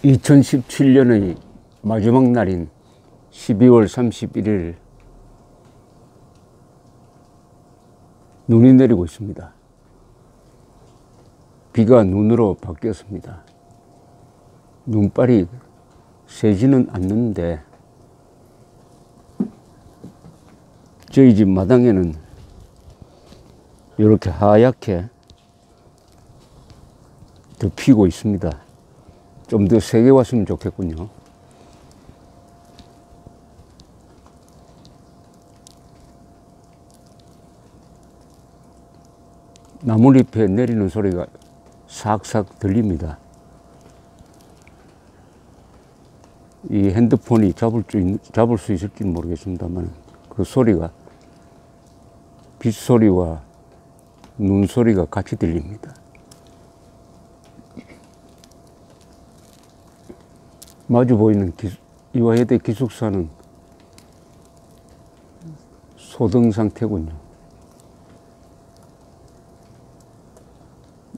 2017년의 마지막 날인 12월 31일 눈이 내리고 있습니다. 비가 눈으로 바뀌었습니다. 눈발이 새지는 않는데 저희 집 마당에는 이렇게 하얗게 덮이고 있습니다. 좀 더 세게 왔으면 좋겠군요. 나뭇잎에 내리는 소리가 삭삭 들립니다. 이 핸드폰이 잡을 수 있을지는 모르겠습니다만 그 소리가 빗소리와 눈소리가 같이 들립니다. 마주 보이는 이화여대 기숙사는 소등 상태군요.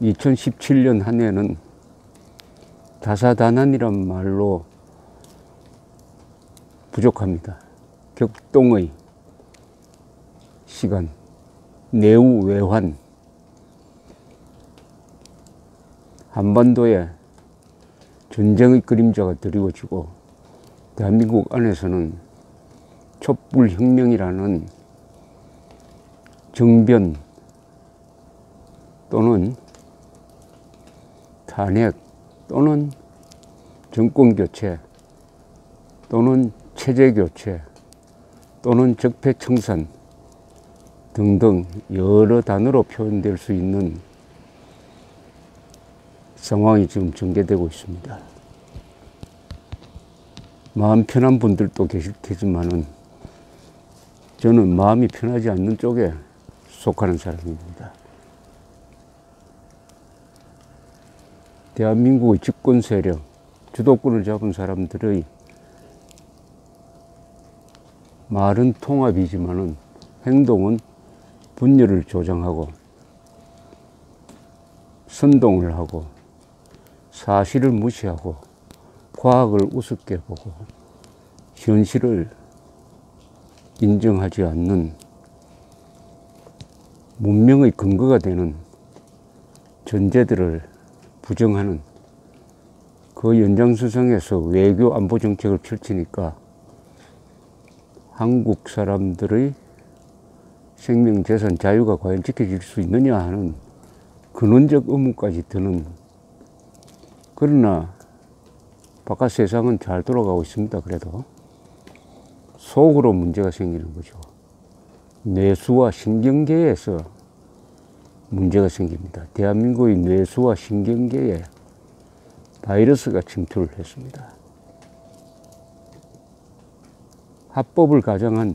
2017년 한 해는 다사다난이란 말로 부족합니다. 격동의 시간, 내후 외환, 한반도에 전쟁의 그림자가 드리워지고 대한민국 안에서는 촛불혁명이라는 정변 또는 탄핵 또는 정권교체 또는 체제교체 또는 적폐청산 등등 여러 단어로 표현될 수 있는 상황이 지금 전개되고 있습니다. 마음 편한 분들도 계실 테지만은 저는 마음이 편하지 않는 쪽에 속하는 사람입니다. 대한민국의 집권 세력, 주도권을 잡은 사람들의 말은 통합이지만은 행동은 분열을 조장하고 선동을 하고 사실을 무시하고 과학을 우습게 보고 현실을 인정하지 않는 문명의 근거가 되는 전제들을 부정하는 그 연장선상에서 외교 안보 정책을 펼치니까 한국 사람들의 생명, 재산, 자유가 과연 지켜질 수 있느냐 하는 근원적 의문까지 드는, 그러나 바깥 세상은 잘 돌아가고 있습니다. 그래도 속으로 문제가 생기는 거죠. 뇌수와 신경계에서 문제가 생깁니다. 대한민국의 뇌수와 신경계에 바이러스가 침투를 했습니다. 합법을 가장한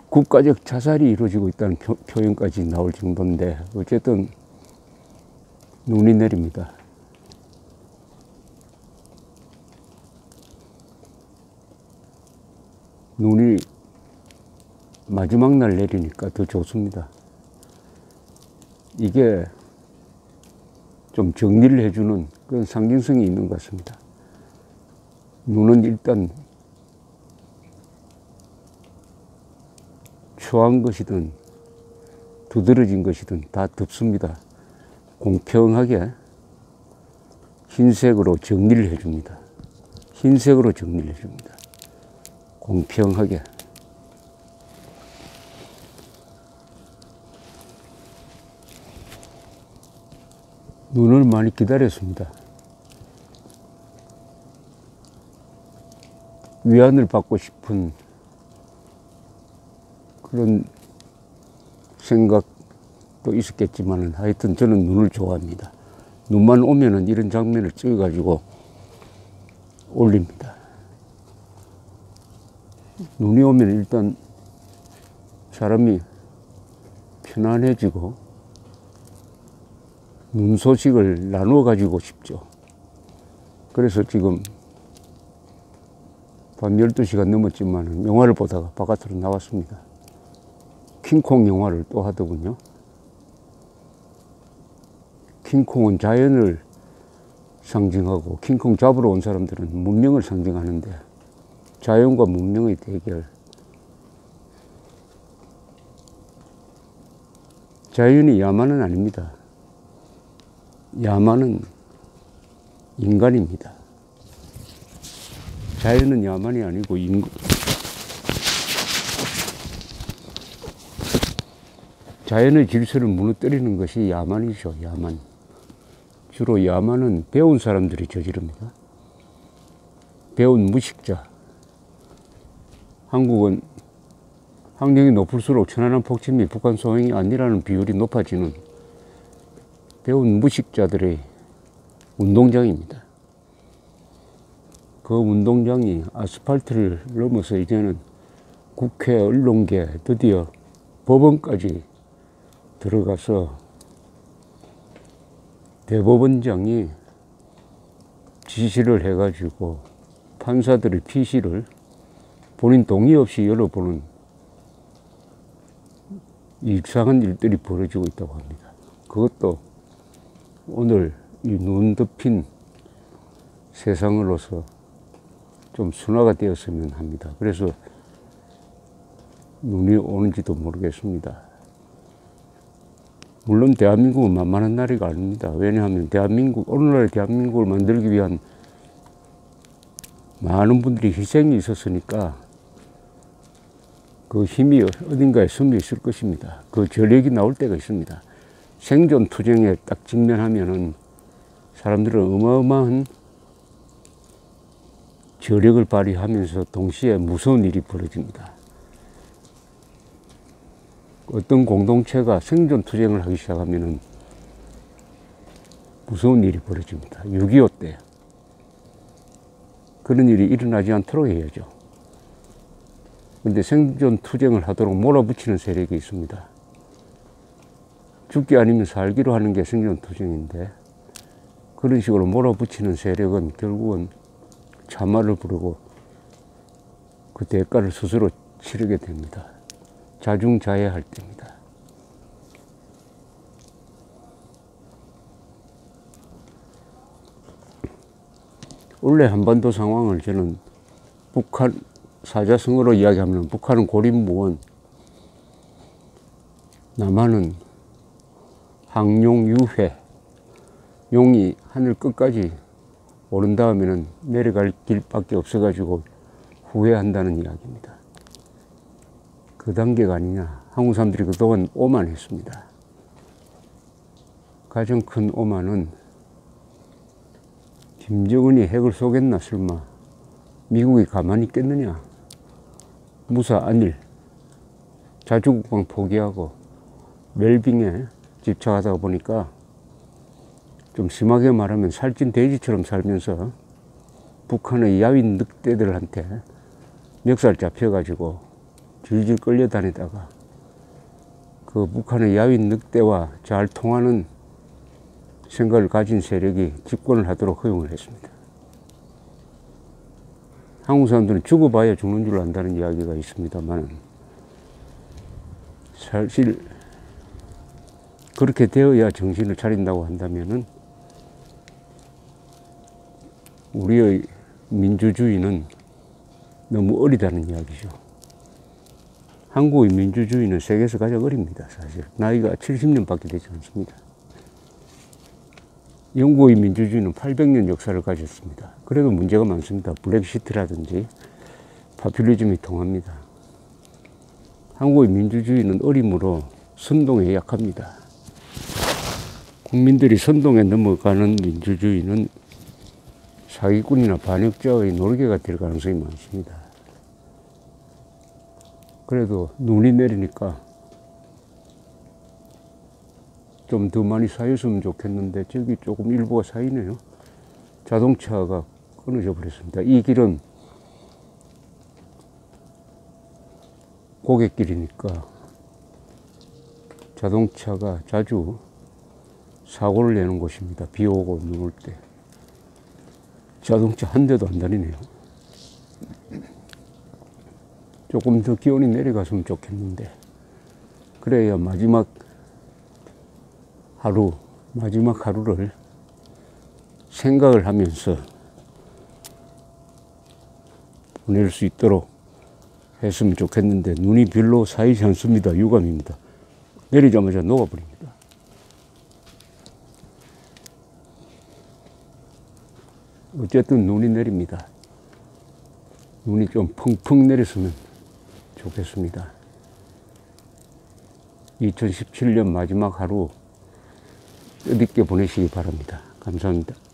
국가적 자살이 이루어지고 있다는 표현까지 나올 정도인데 어쨌든 눈이 내립니다. 눈이 마지막 날 내리니까 더 좋습니다. 이게 좀 정리를 해주는 그런 상징성이 있는 것 같습니다. 눈은 일단 초한 것이든 두드러진 것이든 다 덮습니다. 공평하게 흰색으로 정리를 해줍니다. 흰색으로 정리를 해줍니다. 공평하게. 눈을 많이 기다렸습니다. 위안을 받고 싶은 그런 생각도 있었겠지만 하여튼 저는 눈을 좋아합니다. 눈만 오면은 이런 장면을 찍어가지고 올립니다. 눈이 오면 일단 사람이 편안해지고 눈 소식을 나누어 가지고 싶죠. 그래서 지금 밤 12시가 넘었지만 영화를 보다가 바깥으로 나왔습니다. 킹콩 영화를 또 하더군요. 킹콩은 자연을 상징하고, 킹콩 잡으러 온 사람들은 문명을 상징하는데, 자연과 문명의 대결. 자연이 야만은 아닙니다. 야만은 인간입니다. 자연은 야만이 아니고 자연의 질서를 무너뜨리는 것이 야만이죠. 야만. 주로 야만은 배운 사람들이 저지릅니다. 배운 무식자. 한국은 학력이 높을수록 천안함 폭침이 북한 소행이 아니라는 비율이 높아지는 배운 무식자들의 운동장입니다. 그 운동장이 아스팔트를 넘어서 이제는 국회, 언론계, 드디어 법원까지 들어가서 대법원장이 지시를 해가지고 판사들의 피시를 본인 동의 없이 열어보는 이상한 일들이 벌어지고 있다고 합니다. 그것도 오늘 이 눈 덮인 세상으로서 좀 순화가 되었으면 합니다. 그래서 눈이 오는지도 모르겠습니다. 물론 대한민국은 만만한 나라가 아닙니다. 왜냐하면 오늘날의 대한민국을 만들기 위한 많은 분들이 희생이 있었으니까 그 힘이 어딘가에 숨어 있을 것입니다. 그 저력이 나올 때가 있습니다. 생존 투쟁에 딱 직면하면은 사람들은 어마어마한 저력을 발휘하면서 동시에 무서운 일이 벌어집니다. 어떤 공동체가 생존 투쟁을 하기 시작하면은 무서운 일이 벌어집니다. 6.25 때. 그런 일이 일어나지 않도록 해야죠. 근데 생존 투쟁을 하도록 몰아붙이는 세력이 있습니다. 죽기 아니면 살기로 하는 게 생존 투쟁인데, 그런 식으로 몰아붙이는 세력은 결국은 참말을 부르고 그 대가를 스스로 치르게 됩니다. 자중자애할 때입니다. 원래 한반도 상황을 저는 북한 사자성어로 이야기하면 북한은 고립무원, 남한은 항용유회, 용이 하늘 끝까지 오른 다음에는 내려갈 길밖에 없어가지고 후회한다는 이야기입니다. 그 단계가 아니냐. 한국 사람들이 그동안 오만했습니다. 가장 큰 오만은 김정은이 핵을 쏘겠나 설마 미국이 가만히 있겠느냐. 무사 안일, 자주국방 포기하고 웰빙에 집착하다 보니까 좀 심하게 말하면 살찐 돼지처럼 살면서 북한의 야윈 늑대들한테 멱살 잡혀가지고 질질 끌려다니다가 그 북한의 야윈 늑대와 잘 통하는 생각을 가진 세력이 집권을 하도록 허용을 했습니다. 한국 사람들은 죽어봐야 죽는 줄 안다는 이야기가 있습니다만 사실 그렇게 되어야 정신을 차린다고 한다면은 우리의 민주주의는 너무 어리다는 이야기죠. 한국의 민주주의는 세계에서 가장 어립니다. 사실 나이가 70년밖에 되지 않습니다. 영국의 민주주의는 800년 역사를 가졌습니다. 그래도 문제가 많습니다. 브렉시트라든지 파퓰리즘이 통합니다. 한국의 민주주의는 어림으로 선동에 약합니다. 국민들이 선동에 넘어가는 민주주의는 사기꾼이나 반역자의 놀개가 될 가능성이 많습니다. 그래도 눈이 내리니까 좀 더 많이 쌓였으면 좋겠는데 저기 조금 일부가 쌓이네요. 자동차가 끊어져 버렸습니다. 이 길은 고갯길이니까 자동차가 자주 사고를 내는 곳입니다. 비 오고 눈 올 때. 자동차 한 대도 안 다니네요. 조금 더 기온이 내려갔으면 좋겠는데 그래야 마지막 하루를 생각을 하면서 보낼 수 있도록 했으면 좋겠는데 눈이 별로 쌓이지 않습니다. 유감입니다. 내리자마자 녹아버립니다. 어쨌든 눈이 내립니다. 눈이 좀 펑펑 내렸으면 좋겠습니다. 2017년 마지막 하루 뜻있게 보내시기 바랍니다. 감사합니다.